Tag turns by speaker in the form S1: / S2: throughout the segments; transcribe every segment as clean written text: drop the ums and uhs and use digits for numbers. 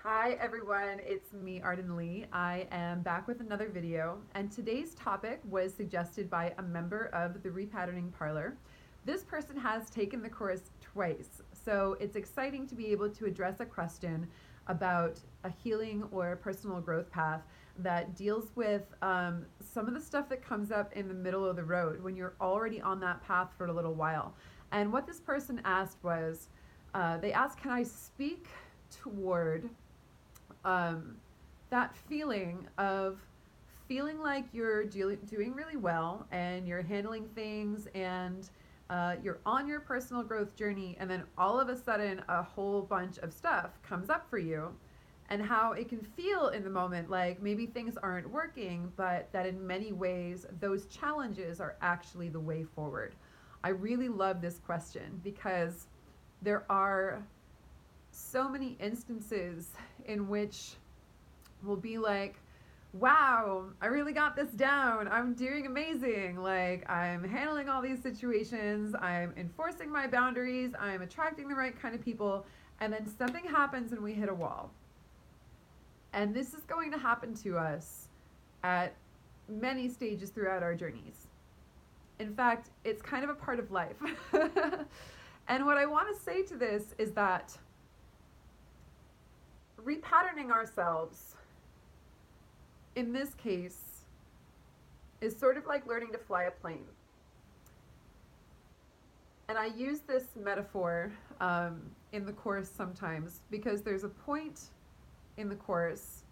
S1: Hi everyone, it's me, Arden Lee. I am back with another video, and today's topic was suggested by a member of the Repat Earning Parlor. This person has taken the course twice, so it's exciting to be able to address a question about a healing or personal growth path that deals with some of the stuff that comes up in the middle of the road when you're already on that path for a little while. And what this person asked was, they asked, can I speak toward that feeling of feeling like you're doing really well and you're handling things and you're on your personal growth journey, and then all of a sudden a whole bunch of stuff comes up for you, and how it can feel in the moment like maybe things aren't working, but that in many ways those challenges are actually the way forward. I really love this question because there are so many instances in which we'll be like, wow, I really got this down. I'm doing amazing. Like, I'm handling all these situations. I'm enforcing my boundaries. I'm attracting the right kind of people. And then something happens and we hit a wall. And this is going to happen to us at many stages throughout our journeys. In fact, it's kind of a part of life. And what I want to say to this is that repatterning ourselves in this case is sort of like learning to fly a plane. And I use this metaphor in the course sometimes because there's a point in the course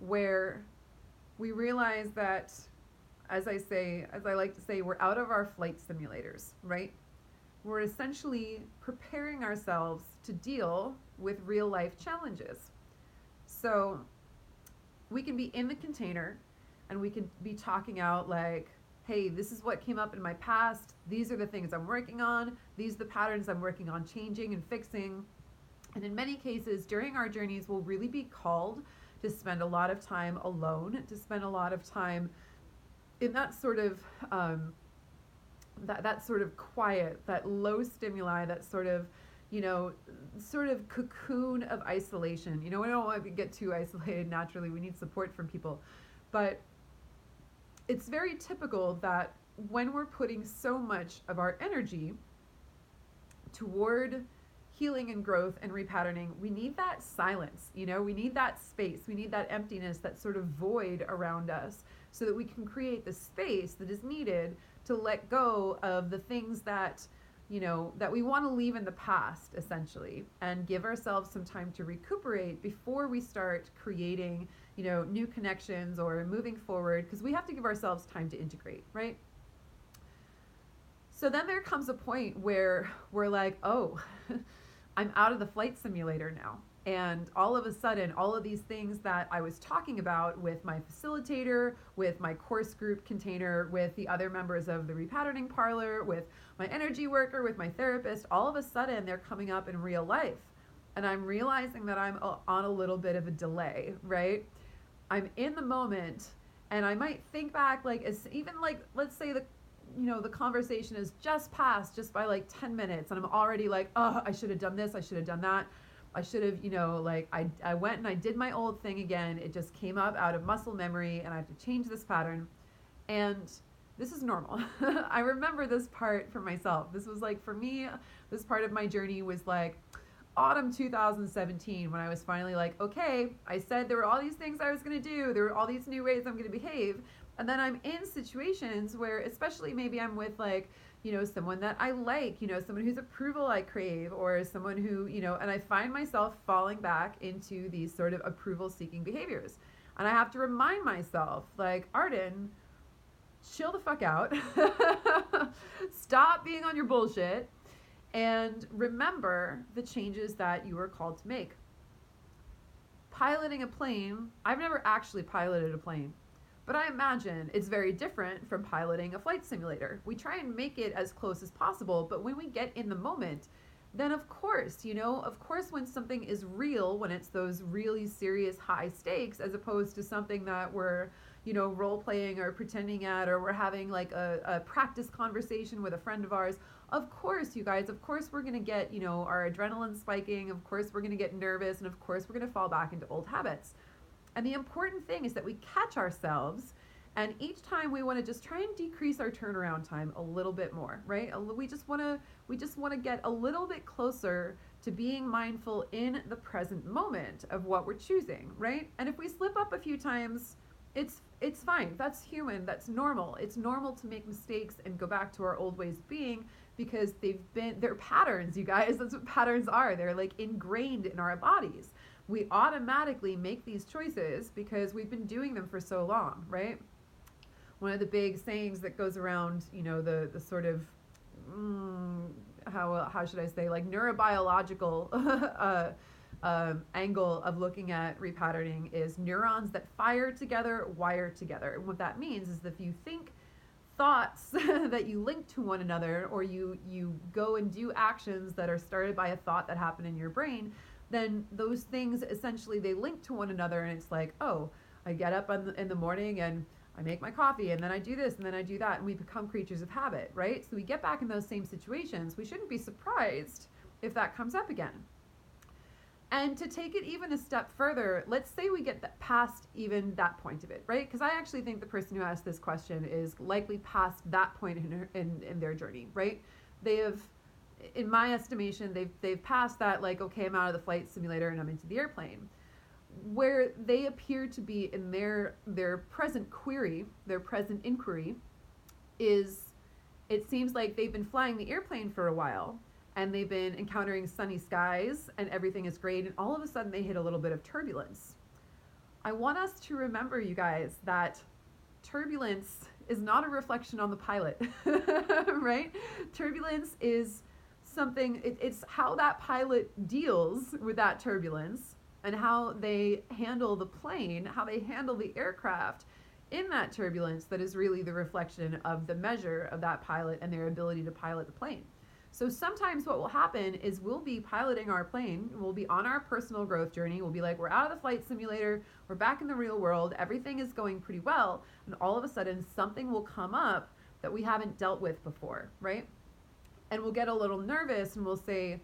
S1: where we realize that, as I like to say, we're out of our flight simulators, right? We're essentially preparing ourselves to deal with real life challenges. So we can be in the container and we can be talking out like, hey, this is what came up in my past. These are the things I'm working on. These are the patterns I'm working on changing and fixing. And in many cases, during our journeys, we'll really be called to spend a lot of time alone, to spend a lot of time in that sort of that sort of quiet, that low stimuli, that sort of, sort of cocoon of isolation. We don't want to get too isolated naturally. We need support from people. But it's very typical that when we're putting so much of our energy toward healing and growth and repatterning, we need that silence, we need that space, we need that emptiness, that sort of void around us, so that we can create the space that is needed to let go of the things that that we want to leave in the past, essentially, and give ourselves some time to recuperate before we start creating, new connections or moving forward, because we have to give ourselves time to integrate, right? So then there comes a point where we're like, oh, I'm out of the flight simulator now. And all of a sudden, all of these things that I was talking about with my facilitator, with my course group container, with the other members of the repatterning parlor, with my energy worker, with my therapist, all of a sudden they're coming up in real life. And I'm realizing that I'm on a little bit of a delay, right? I'm in the moment, and I might think back, like, as even like, let's say the conversation is just passed just by like 10 minutes, and I'm already like, oh, I should have done this, I should have done that. I should have, I went and I did my old thing again. It just came up out of muscle memory, and I have to change this pattern. And this is normal. I remember this part for myself. This was like, for me, this part of my journey was like autumn 2017, when I was finally like, okay, I said there were all these things I was going to do. There were all these new ways I'm going to behave. And then I'm in situations where, especially maybe I'm with like, someone that I like, someone whose approval I crave, or someone who, and I find myself falling back into these sort of approval seeking behaviors. And I have to remind myself, like, Arden, chill the fuck out. Stop being on your bullshit, and remember the changes that you are called to make. Piloting a plane, I've never actually piloted a plane, but I imagine it's very different from piloting a flight simulator. We try and make it as close as possible, but when we get in the moment, then of course, when something is real, when it's those really serious high stakes, as opposed to something that we're, role playing or pretending at, or we're having like a practice conversation with a friend of ours, Of course, you guys, of course we're going to get, our adrenaline spiking, of course we're going to get nervous, and of course we're going to fall back into old habits. And the important thing is that we catch ourselves, and each time we want to just try and decrease our turnaround time a little bit more, right? We just want to get a little bit closer to being mindful in the present moment of what we're choosing, right? And if we slip up a few times, it's fine. That's human. That's normal. It's normal to make mistakes and go back to our old ways of being, because they're patterns, you guys. That's what patterns are. They're like ingrained in our bodies. We automatically make these choices because we've been doing them for so long, right? One of the big sayings that goes around, the sort of how should I say, like, neurobiological angle of looking at repatterning is neurons that fire together wire together. And what that means is that if you think thoughts that you link to one another, or you go and do actions that are started by a thought that happened in your brain, then those things essentially they link to one another, and it's like, oh, I get up in the morning and I make my coffee, and then I do this, and then I do that, and we become creatures of habit, right? So we get back in those same situations. We shouldn't be surprised if that comes up again. And to take it even a step further, let's say we get past even that point of it, right? Because I actually think the person who asked this question is likely past that point in their journey, right? They have, in my estimation, they've passed that, like, okay, I'm out of the flight simulator and I'm into the airplane. Where they appear to be in their present query, their present inquiry, is it seems like they've been flying the airplane for a while, and they've been encountering sunny skies and everything is great, and all of a sudden they hit a little bit of turbulence. I want us to remember, you guys, that turbulence is not a reflection on the pilot, right? Turbulence is something, it's how that pilot deals with that turbulence and how they handle the plane, how they handle the aircraft in that turbulence, that is really the reflection of the measure of that pilot and their ability to pilot the plane. So sometimes what will happen is we'll be piloting our plane, we'll be on our personal growth journey, we'll be like, we're out of the flight simulator, we're back in the real world, everything is going pretty well, and all of a sudden something will come up that we haven't dealt with before, right? And we'll get a little nervous and we'll say,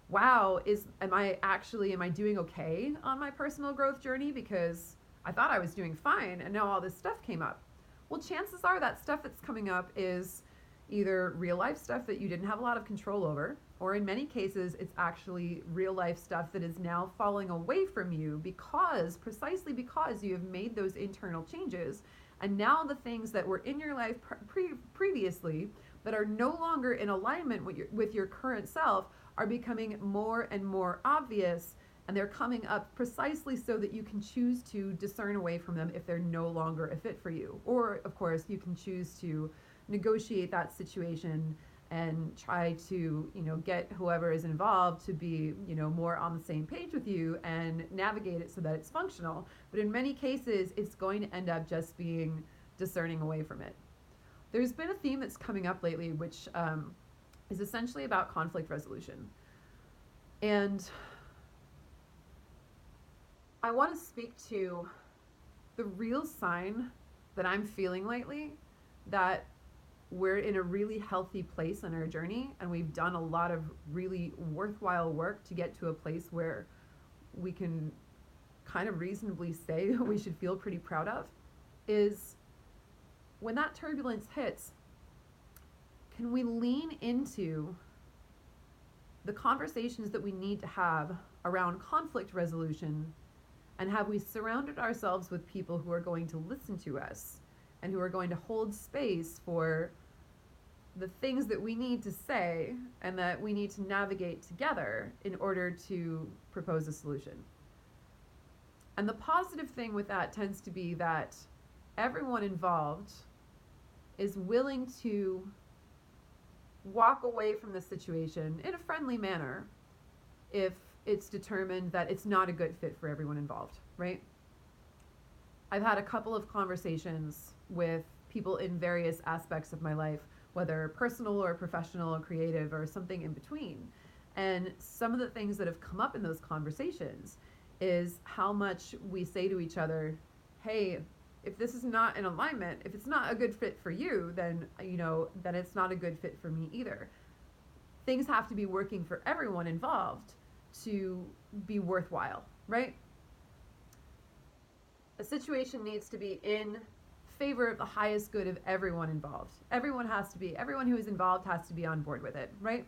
S1: wow, am I doing okay on my personal growth journey, because I thought I was doing fine and now all this stuff came up. Well, chances are that stuff that's coming up is either real life stuff that you didn't have a lot of control over, or in many cases it's actually real life stuff that is now falling away from you precisely because you have made those internal changes, and now the things that were in your life previously that are no longer in alignment with your current self are becoming more and more obvious, and they're coming up precisely so that you can choose to discern away from them if they're no longer a fit for you. Or, of course, you can choose to negotiate that situation and try to, get whoever is involved to be, more on the same page with you and navigate it so that it's functional. But in many cases, it's going to end up just being discerning away from it. There's been a theme that's coming up lately, which is essentially about conflict resolution. And I want to speak to the real sign that I'm feeling lately that we're in a really healthy place on our journey, and we've done a lot of really worthwhile work to get to a place where we can kind of reasonably say we should feel pretty proud of, is when that turbulence hits, can we lean into the conversations that we need to have around conflict resolution, and have we surrounded ourselves with people who are going to listen to us and who are going to hold space for the things that we need to say and that we need to navigate together in order to propose a solution. And the positive thing with that tends to be that everyone involved is willing to walk away from the situation in a friendly manner if it's determined that it's not a good fit for everyone involved, right? I've had a couple of conversations with people in various aspects of my life, whether personal or professional or creative or something in between. And some of the things that have come up in those conversations is how much we say to each other, hey, if this is not in alignment, if it's not a good fit for you, then, then it's not a good fit for me either. things have to be working for everyone involved to be worthwhile, right? A situation needs to be in favor of the highest good of everyone involved. Everyone who is involved has to be on board with it, right?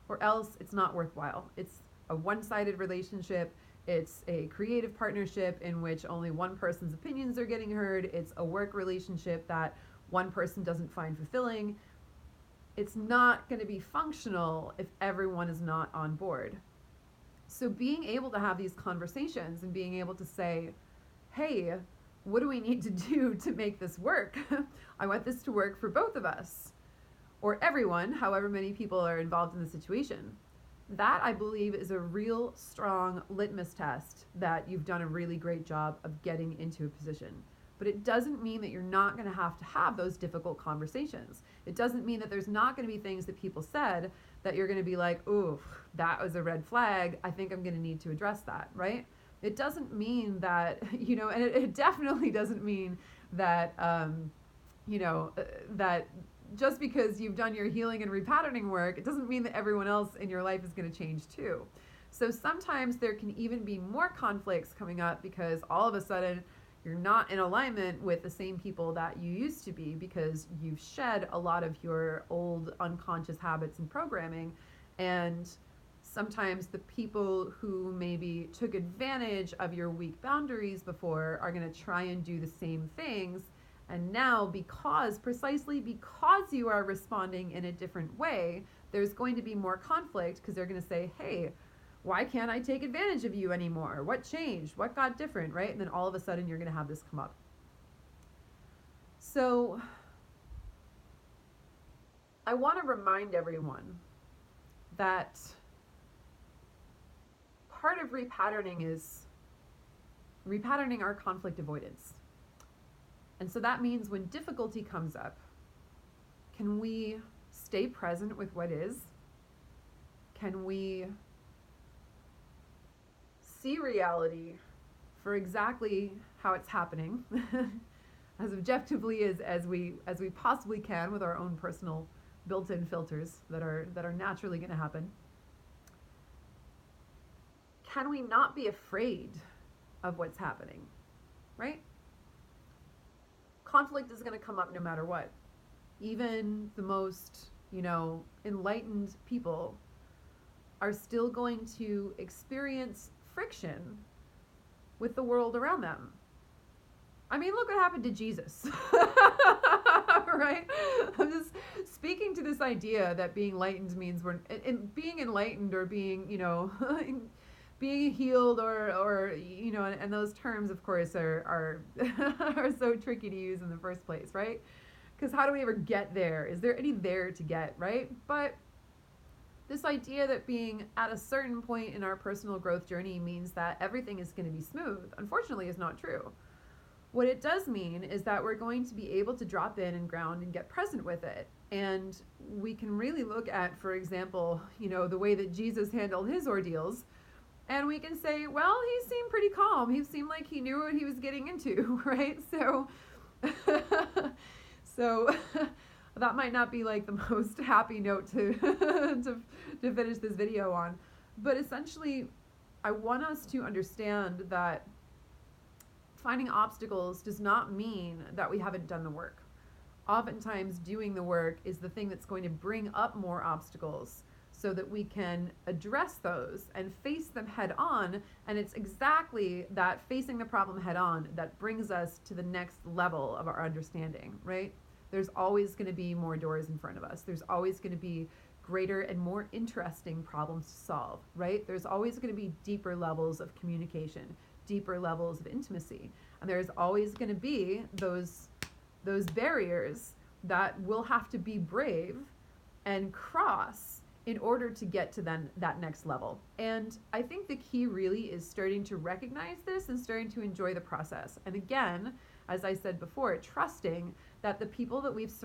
S1: Or else it's not worthwhile. It's a one-sided relationship. It's a creative partnership in which only one person's opinions are getting heard. It's a work relationship that one person doesn't find fulfilling. It's not going to be functional if everyone is not on board. So being able to have these conversations and being able to say, hey, what do we need to do to make this work? I want this to work for both of us, or everyone, however many people are involved in the situation. That, I believe, is a real strong litmus test that you've done a really great job of getting into a position. But it doesn't mean that you're not going to have those difficult conversations. It doesn't mean that there's not going to be things that people said that you're going to be like, ooh, that was a red flag. I think I'm going to need to address that, right? It doesn't mean that, and it definitely doesn't mean that, that just because you've done your healing and repatterning work, it doesn't mean that everyone else in your life is going to change too. So sometimes there can even be more conflicts coming up because all of a sudden you're not in alignment with the same people that you used to be because you've shed a lot of your old unconscious habits and programming. And sometimes the people who maybe took advantage of your weak boundaries before are going to try and do the same things. And now, precisely because you are responding in a different way, there's going to be more conflict because they're going to say, hey, why can't I take advantage of you anymore? What changed? What got different, right? And then all of a sudden you're going to have this come up. So I want to remind everyone that part of repatterning is repatterning our conflict avoidance. And so that means when difficulty comes up, can we stay present with what is? Can we see reality for exactly how it's happening, as objectively as we possibly can with our own personal built-in filters that are naturally going to happen? Can we not be afraid of what's happening, right? Conflict is going to come up no matter what. Even the most, enlightened people are still going to experience friction with the world around them. I mean, look what happened to Jesus, right? I'm just speaking to this idea that being enlightened means being enlightened or being, being healed or and those terms, of course, are are so tricky to use in the first place, right? Because how do we ever get there? Is there any there to get, right? But this idea that being at a certain point in our personal growth journey means that everything is going to be smooth, unfortunately, is not true. What it does mean is that we're going to be able to drop in and ground and get present with it. And we can really look at, for example, the way that Jesus handled his ordeals. And we can say, well, he seemed pretty calm. He seemed like he knew what he was getting into, right? So, so that might not be like the most happy note to, to finish this video on. But essentially, I want us to understand that finding obstacles does not mean that we haven't done the work. Oftentimes, doing the work is the thing that's going to bring up more obstacles so that we can address those and face them head on. And it's exactly that facing the problem head on that brings us to the next level of our understanding, right? There's always going to be more doors in front of us. There's always going to be greater and more interesting problems to solve, right? There's always going to be deeper levels of communication, deeper levels of intimacy. And there's always going to be those barriers that we'll have to be brave and cross in order to get to then that next level. And I think the key really is starting to recognize this and starting to enjoy the process. And again, as I said before, trusting that the people that we've surrounded